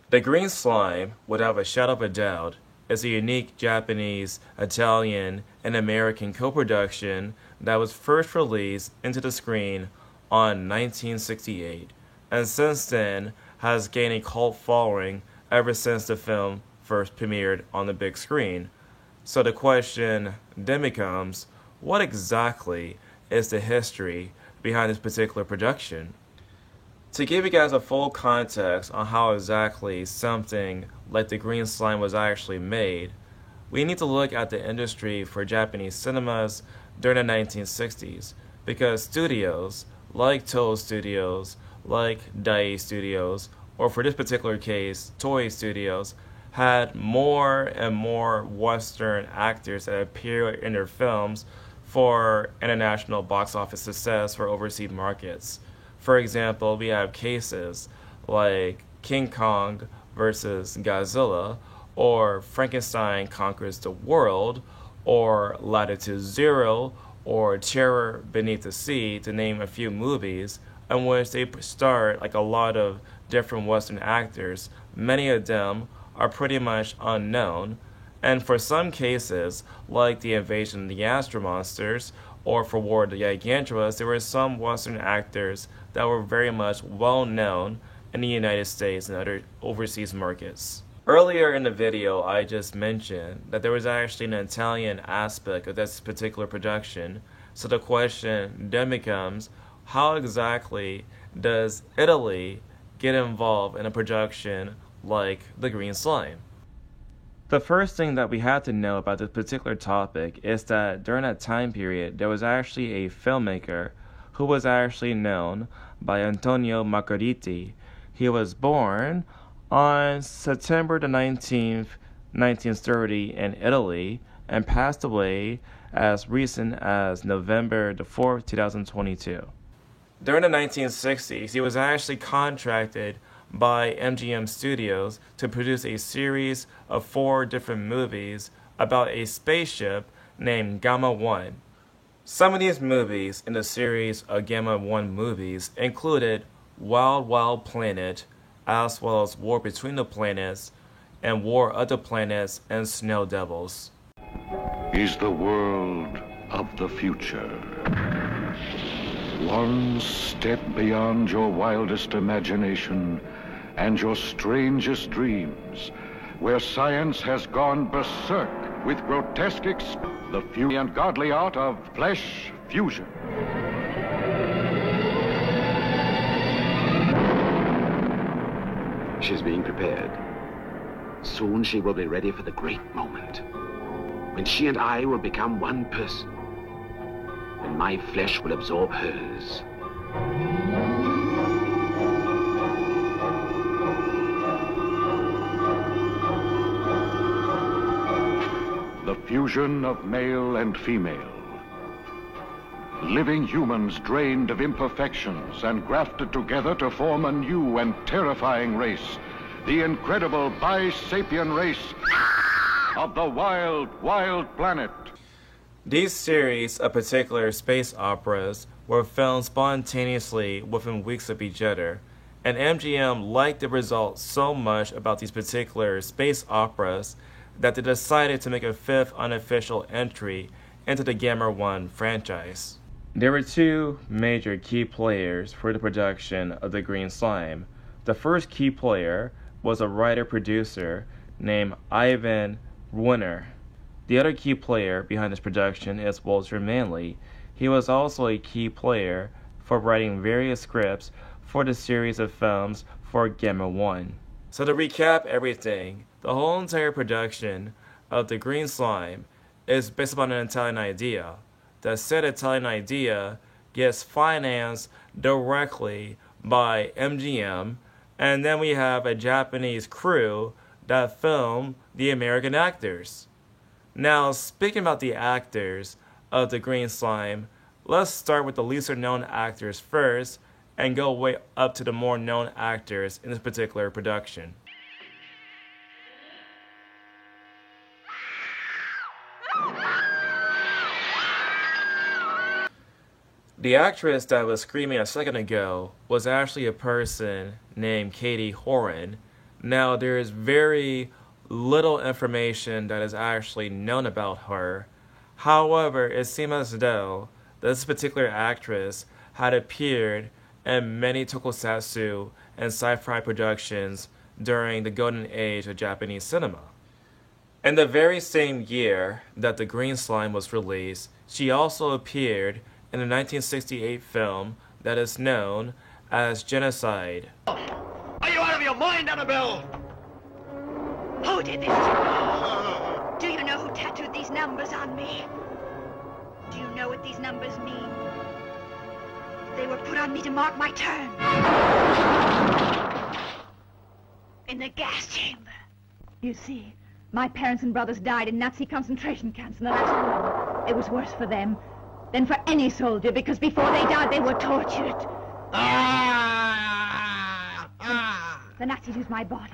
The green slime, without a shadow of a doubt, is a unique Japanese, Italian, and American co-production that was first released into the screen on 1968, and since then has gained a cult following ever since the film first premiered on the big screen. So the question then becomes, what exactly is the history behind this particular production? To give you guys a full context on how exactly something like the green slime was actually made, we need to look at the industry for Japanese cinemas during the 1960s, because studios like Toho Studios, like Dai Studios, or for this particular case, Toei Studios, had more and more Western actors that appear in their films for international box office success for overseas markets. For example, we have cases like King Kong versus Godzilla, or Frankenstein Conquers the World, or Latitude Zero, or Terror Beneath the Sea, to name a few movies, in which they start like a lot of different Western actors. Many of them are pretty much unknown, and for some cases, like the Invasion of the Astro Monsters, or for War of the Gigantuas, there were some Western actors that were very much well known in the United States and other overseas markets. Earlier in the video, I just mentioned that there was actually an Italian aspect of this particular production, so the question then becomes, how exactly does Italy get involved in a production like The Green Slime? The first thing that we have to know about this particular topic is that during that time period, there was actually a filmmaker who was actually known by Antonio Maccariti. He was born on September the 19th, 1930 in Italy, and passed away as recent as November the 4th, 2022. During the 1960s, he was actually contracted by MGM Studios to produce a series of 4 different movies about a spaceship named Gamma 1. Some of these movies in the series of Gamma 1 movies included Wild Wild Planet, as well as War Between the Planets, and War of the Planets and Snow Devils. Is the world of the future. One step beyond your wildest imagination and your strangest dreams, where science has gone berserk with grotesque the few and godly art of flesh fusion. She's being prepared. Soon she will be ready for the great moment, when she and I will become one person, when my flesh will absorb hers. The fusion of male and female. Living humans drained of imperfections and grafted together to form a new and terrifying race. The incredible Bi-Sapien race of the wild, wild planet. These series of particular space operas were filmed spontaneously within weeks of each other, and MGM liked the results so much about these particular space operas that they decided to make a 5th unofficial entry into the Gamma 1 franchise. There were 2 major key players for the production of The Green Slime. The first key player was a writer-producer named Ivan Winner. The other key player behind this production is Walter Manley. He was also a key player for writing various scripts for the series of films for Gamma 1. So to recap everything, the whole entire production of The Green Slime is based upon an Italian idea. The said Italian idea gets financed directly by MGM, and then we have a Japanese crew that film the American actors. Now, speaking about the actors of The Green Slime, let's start with the lesser known actors first and go way up to the more known actors in this particular production. The actress that was screaming a second ago was actually a person named Katie Horan. Now, there is very little information that is actually known about her. However, it seems as though this particular actress had appeared in many tokusatsu and sci-fi productions during the golden age of Japanese cinema. In the very same year that The Green Slime was released, she also appeared in the 1968 film that is known as Genocide. Are you out of your mind, Annabelle? Who did this? Do you know who tattooed these numbers on me? Do you know what these numbers mean? They were put on me to mark my turn. In the gas chamber. You see, my parents and brothers died in Nazi concentration camps in the last war. It was worse for them than for any soldier, because before they died, they were tortured. The Nazis used my body.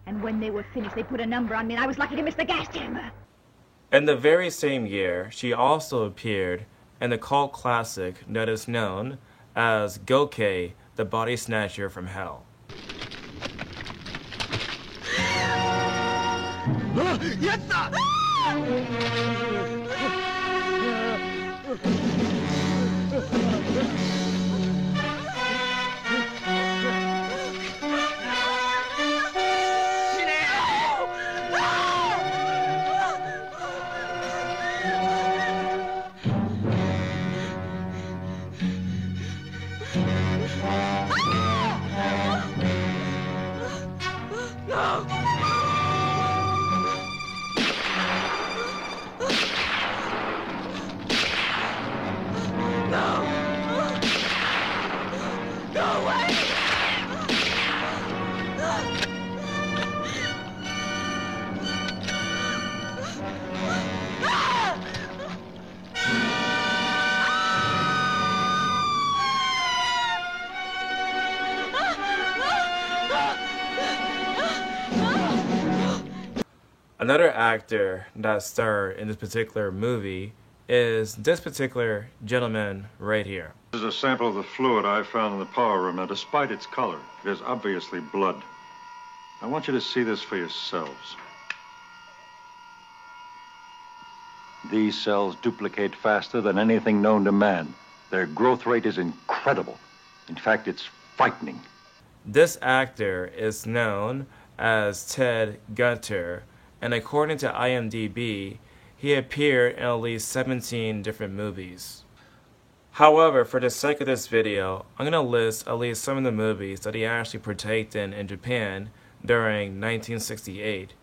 And when they were finished, they put a number on me, and I was lucky to miss the gas chamber. In the very same year, she also appeared in the cult classic that is known as Gokei, the Body Snatcher from Hell. Another actor that starred in this particular movie is this particular gentleman right here. This is a sample of the fluid I found in the power room. Now, despite its color, it is obviously blood. I want you to see this for yourselves. These cells duplicate faster than anything known to man. Their growth rate is incredible. In fact, it's frightening. This actor is known as Ted Gunter, and according to IMDb, he appeared in at least 17 different movies. However, for the sake of this video, I'm going to list at least some of the movies that he actually partaken in Japan during 1968.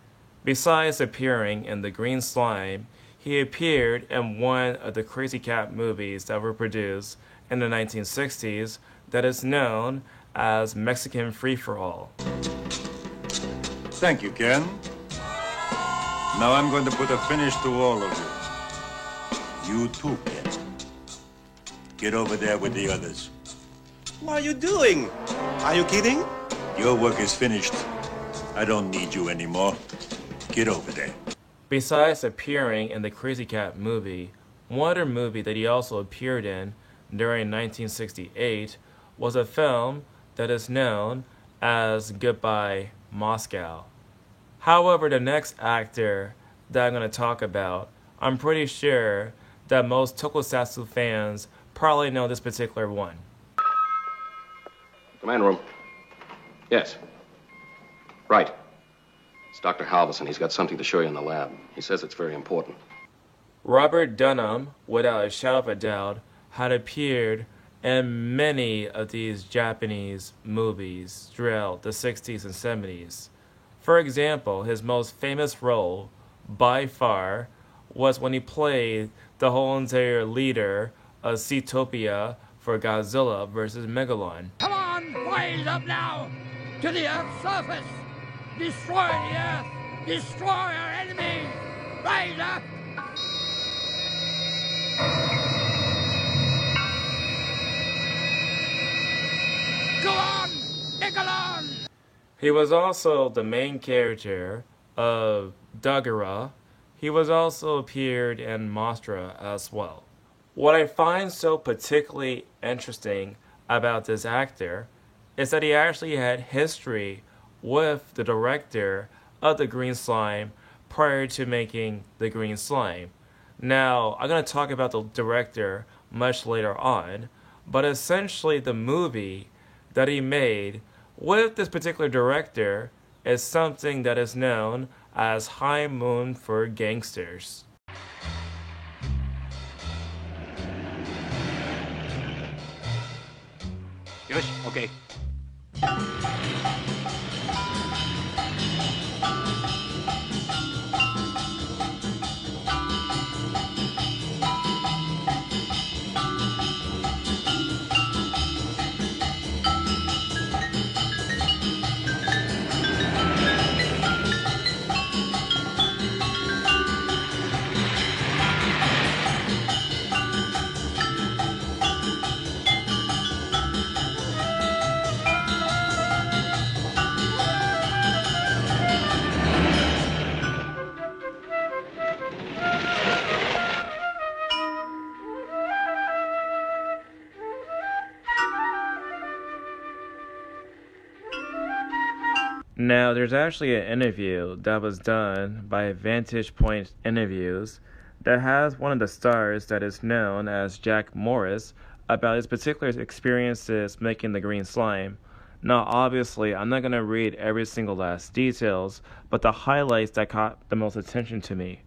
Besides appearing in The Green Slime, he appeared in one of the Crazy Cat movies that were produced in the 1960s that is known as Mexican Free-for-All. Thank you, Ken. Now I'm going to put a finish to all of you. You too, Ken. Get over there with the others. What are you doing? Are you kidding? Your work is finished. I don't need you anymore. Get over there. Besides appearing in the Crazy Cat movie, one other movie that he also appeared in during 1968 was a film that is known as Goodbye Moscow. However, the next actor that I'm going to talk about, I'm pretty sure that most tokusatsu fans probably know this particular one. Command room. Yes. Right. It's Dr. Halverson. He's got something to show you in the lab. He says it's very important. Robert Dunham, without a shadow of a doubt, had appeared in many of these Japanese movies throughout the 60s and 70s. For example, his most famous role, by far, was when he played the whole entire leader of Seatopia for Godzilla vs. Megalon. Come on, rise up now to the Earth's surface. Destroy the Earth. Destroy our enemies. Rise up. Go on, Megalon. He was also the main character of Dagara. He was also appeared in Mostra as well. What I find so particularly interesting about this actor is that he actually had history with the director of the Green Slime prior to making the Green Slime. Now, I'm going to talk about the director much later on, but essentially the movie that he made with this particular director is something that is known as High Moon for Gangsters. Yes, okay. Now, there's actually an interview that was done by Vantage Point Interviews that has one of the stars that is known as Jack Morris about his particular experiences making the Green Slime. Now, obviously, I'm not going to read every single last details, but the highlights that caught the most attention to me.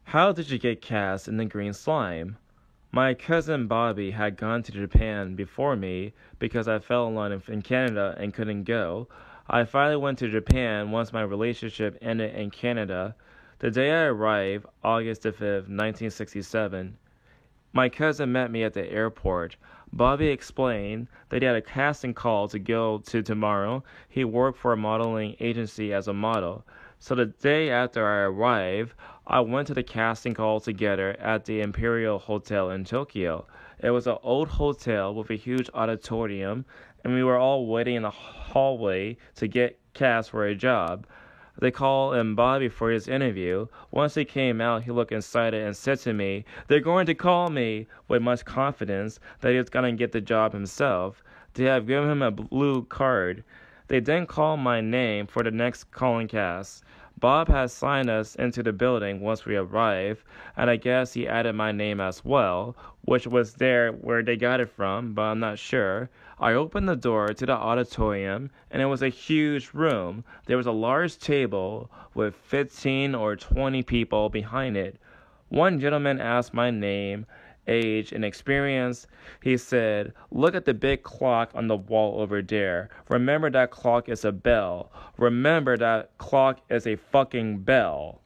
How did you get cast in the Green Slime? My cousin Bobby had gone to Japan before me because I fell in line in Canada and couldn't go. I finally went to Japan once my relationship ended in Canada. The day I arrived, August 5th, 1967, my cousin met me at the airport. Bobby explained that he had a casting call to go to tomorrow. He worked for a modeling agency as a model. So the day after I arrived, I went to the casting call together at the Imperial Hotel in Tokyo. It was an old hotel with a huge auditorium, and we were all waiting in the hallway to get cast for a job. They called in Bobby for his interview. Once he came out, he looked excited and said to me, "They're going to call me," with much confidence that he was going to get the job himself. They have given him a blue card. They then called my name for the next calling cast. Bob had signed us into the building once we arrived, and I guess he added my name as well, which was there where they got it from, but I'm not sure. I opened the door to the auditorium, and it was a huge room. There was a large table with 15 or 20 people behind it. One gentleman asked my name, age, and experience. He said, "Look at the big clock on the wall over there. Remember that clock is a bell. Remember that clock is a fucking bell."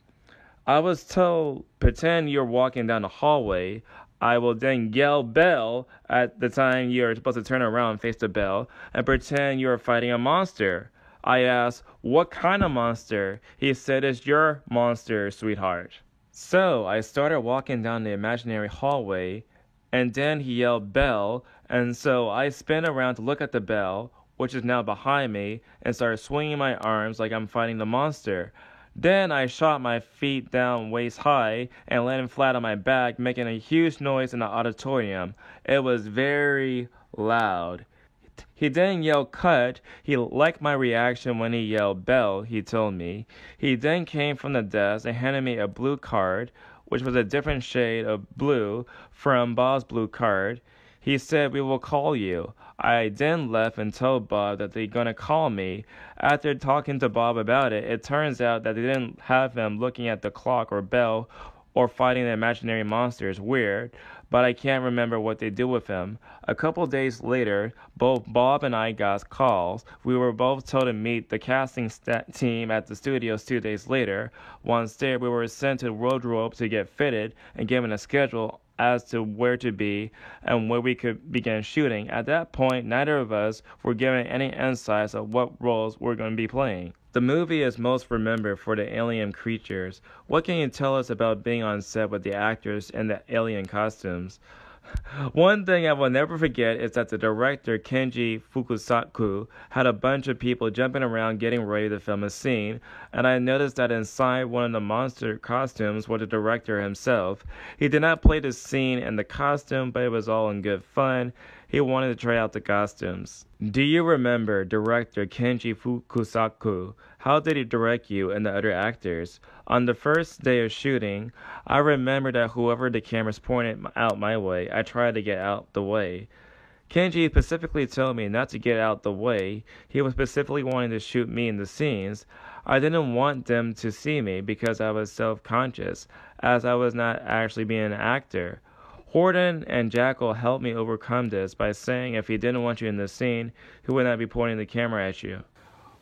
I was told, "Pretend you're walking down the hallway. I will then yell bell at the time you're supposed to turn around and face the bell, and pretend you're fighting a monster." I asked, "What kind of monster?" He said, "It's your monster, sweetheart." So I started walking down the imaginary hallway, and then he yelled bell, and so I spin around to look at the bell, which is now behind me, and started swinging my arms like I'm fighting the monster. Then I shot my feet down waist high and landed flat on my back, making a huge noise in the auditorium. It was very loud. He then yelled cut. He liked my reaction when he yelled bell, he told me. He then came from the desk and handed me a blue card, which was a different shade of blue from Bob's blue card. He said, "We will call you." I then left and told Bob that they're going to call me. After talking to Bob about it, it turns out that they didn't have him looking at the clock or bell or fighting the imaginary monsters. Weird, but I can't remember what they do with him. A couple days later, both Bob and I got calls. We were both told to meet the casting team at the studios 2 days later. Once there, we were sent to wardrobe to get fitted and given a schedule as to where to be and where we could begin shooting. At that point, neither of us were given any insights of what roles we're going to be playing. The movie is most remembered for the alien creatures. What can you tell us about being on set with the actors in the alien costumes? One thing I will never forget is that the director, Kenji Fukusaku, had a bunch of people jumping around getting ready to film a scene, and I noticed that inside one of the monster costumes was the director himself. He did not play the scene in the costume, but it was all in good fun. He wanted to try out the costumes. Do you remember director Kenji Fukusaku? How did he direct you and the other actors? On the first day of shooting, I remember that whoever the cameras pointed out my way, I tried to get out the way. Kenji specifically told me not to get out the way. He was specifically wanting to shoot me in the scenes. I didn't want them to see me because I was self-conscious, as I was not actually being an actor. Horton and Jackal helped me overcome this by saying if he didn't want you in the scene, he would not be pointing the camera at you.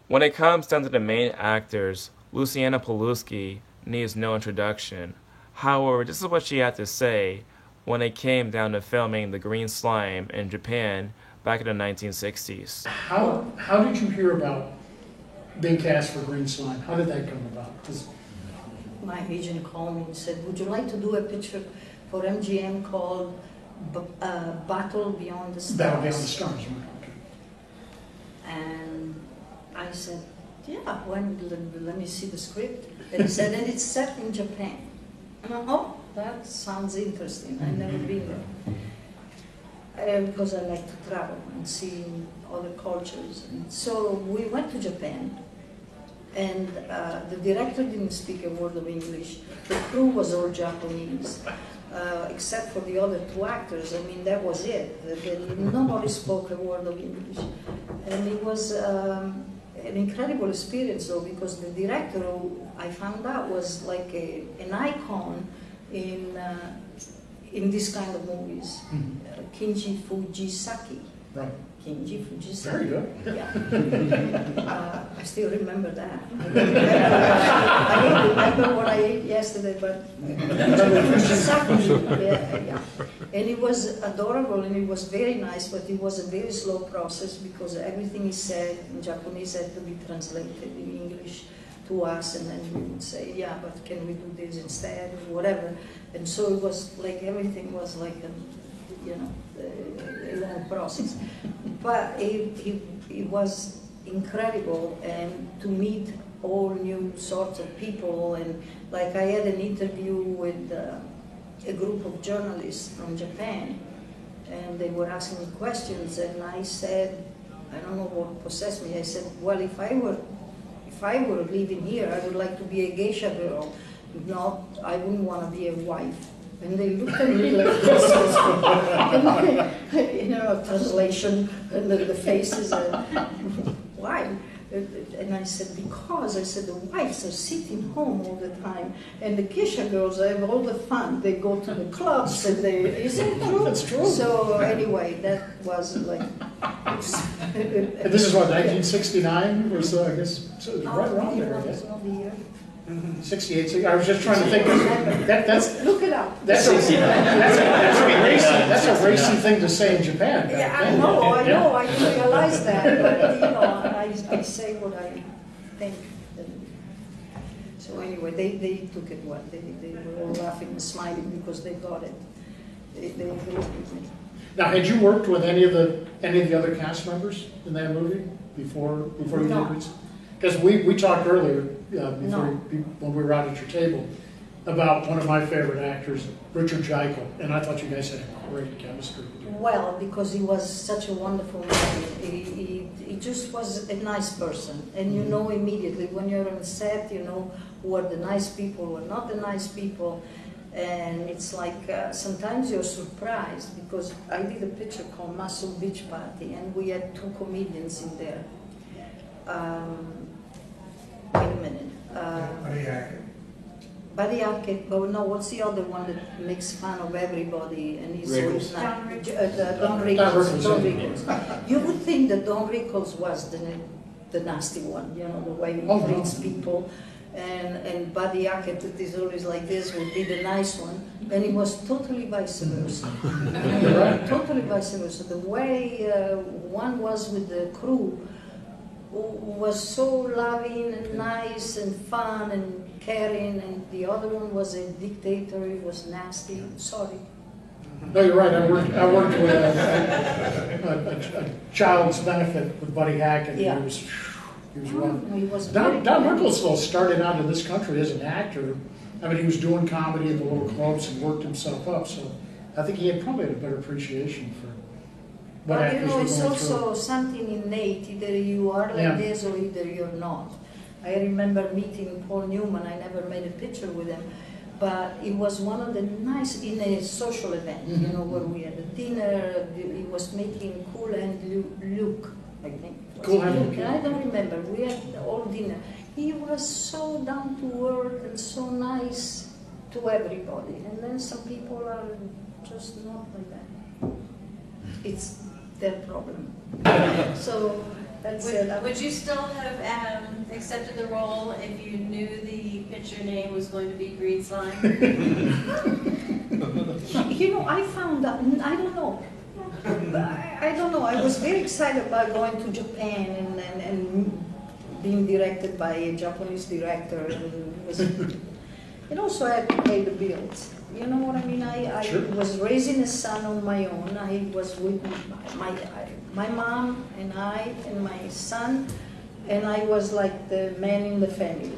When it comes down to the main actors, Luciana Paluski needs no introduction. However, this is what she had to say when it came down to filming The Green Slime in Japan back in the 1960s. How did you hear about being cast for Green Slime? How did that come about? My agent called me and said, would you like to do a picture for MGM called Battle Beyond the Stars? Battle Beyond the Stars, right. And I said, yeah, let me see the script. And he said, and it's set in Japan. And I went, oh, that sounds interesting. I've never been there. Because I like to travel and see other cultures. And so we went to Japan. And the director didn't speak a word of English. The crew was all Japanese. Except for the other two actors. I mean, that was it. Nobody spoke a word of English. And it was an incredible experience, though, because the director, who I found out, was like an icon in this kind of movies. Kinji Fujisaki. Right. Kinji Fujisaki. Very good. Yeah. I still remember that. I don't remember what I ate yesterday, but Fujisaki. Yeah. And it was adorable and it was very nice, but it was a very slow process because everything he said in Japanese had to be translated in English to us, and then we would say, yeah, but can we do this instead, or whatever. And so it was like everything was like a long process. But it was incredible, and to meet all new sorts of people. And like I had an interview with a group of journalists from Japan, and they were asking me questions, and I said, I don't know what possessed me. I said, well, if I were living here, I would like to be a geisha girl. Not, I wouldn't want to be a wife. And they looked at me like this, translation, and the faces, why? And I said, because, I said, the wives are sitting home all the time, and the geisha girls have all the fun. They go to the clubs, and is it true? That's true. So anyway, that was like... And this is what, 1969 or so, I guess, so it was right around there, I guess. 68. I was just trying to think. That's look it up. That's a racy thing to say in Japan. Yeah, I know. I realize that, but I say what I think. So anyway, they took it well. They were all laughing and smiling because they got it. They agreed with me. Now, had you worked with any of the other cast members in that movie before you did? Because we talked earlier, when we were out at your table, about one of my favorite actors, Richard Jackal, and I thought you guys had great chemistry. Well, because he was such a wonderful man. He just was a nice person. And you know immediately when you're on set, you know who are the nice people, who are not the nice people. And it's like sometimes you're surprised, because I did a picture called Muscle Beach Party, and we had two comedians in there. Wait a minute. Buddy Hackett, but no, what's the other one that makes fun of everybody and he's always not? Don Rickles. You would think that Don Rickles was the nasty one, you know, the way he treats people. And Buddy Hackett, that is always like this, would be the nice one. And it was totally vice versa. Totally vice versa. The way one was with the crew, who was so loving and nice and fun and caring, and the other one was a dictator. He was nasty. Sorry. No, you're right. I worked with a child's benefit with Buddy Hackett. Yeah. He was one. Don Rickles started out in this country as an actor. I mean, he was doing comedy in the little clubs and worked himself up. So I think he had probably had a better appreciation what But actors were it's going also through. something innate. Either you are like Yeah. this or either you're not. I remember meeting Paul Newman. I never made a picture with him, but it was one of the nice in a social event. You know, where we had a dinner. He was making Cool and Luke, I think. Cool Hand Luke. Luke. I don't remember. We had all dinner. He was so down to earth and so nice to everybody. And then some people are just not like that. It's their problem. So that's it. Would you still have accepted the role if you knew the picture name was going to be Green Slime? You know, I found out, I don't know. I don't know. I was very excited about going to Japan and being directed by a Japanese director. And also I had to pay the bills. You know what I mean? I Sure. was raising a son on my own. I was with my mom and I and my son, and I was like the man in the family.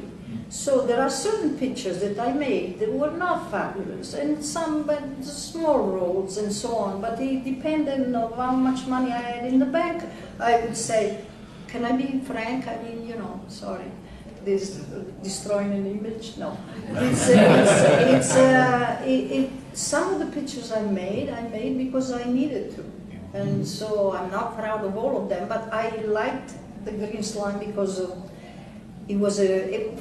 So there are certain pictures that I made that were not fabulous, and some but small roles and so on. But it depended on how much money I had in the bank. I would say, can I be frank? I mean, you know, sorry. This destroying an image? No. Some of the pictures I made because I needed to. And so I'm not proud of all of them, but I liked the Green Slime because it was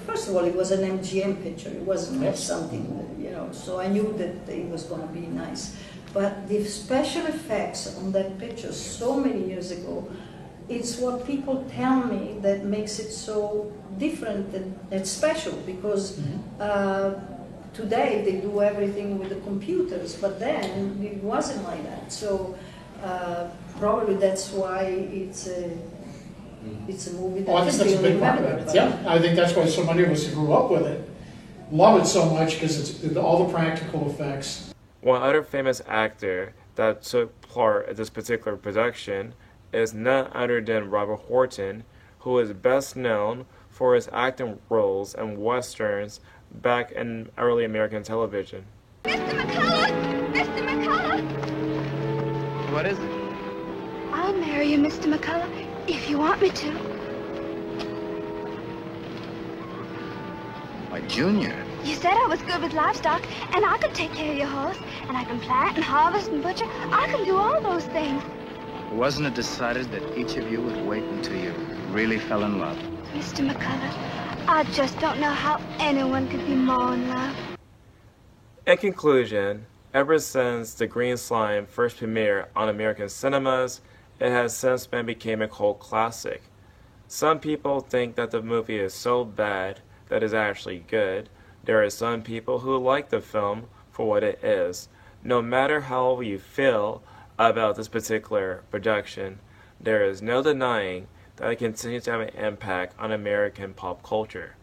first of all, it was an MGM picture. It wasn't like something, you know, so I knew that it was going to be nice. But the special effects on that picture so many years ago, it's what people tell me that makes it so different and special, because today they do everything with the computers, but then it wasn't like that. So probably that's why it's a movie that Oh, I think that's a big part of it. Yeah, I think that's why so many of us who grew up with it love it so much, because it's all the practical effects. One other famous actor that took part in this particular production is none other than Robert Horton, who is best known for his acting roles in westerns back in early American television. Mr. McCullough! Mr. McCullough! What is it? I'll marry you, Mr. McCullough, if you want me to. Why, Junior. You said I was good with livestock, and I could take care of your horse, and I can plant and harvest and butcher. I can do all those things. Wasn't it decided that each of you would wait until you really fell in love? Mr. McCullough, I just don't know how anyone could be more in love. In conclusion, ever since The Green Slime first premiered on American cinemas, it has since then become a cult classic. Some people think that the movie is so bad that it's actually good. There are some people who like the film for what it is. No matter how you feel about this particular production, there is no denying that it continues to have an impact on American pop culture.